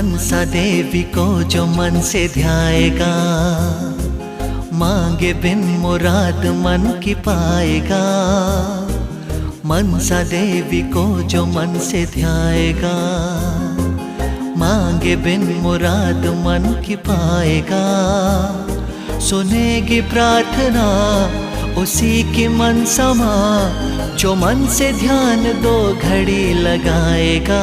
मनसा देवी को जो मन से ध्याएगा, मांगे बिन मुराद मन की पाएगा। मनसा देवी को जो मन से ध्याएगा, मांगे बिन मुराद मन की पाएगा। सुनेगी प्रार्थना उसी की मनसा माँ, जो मन से ध्यान 2 घड़ी लगाएगा।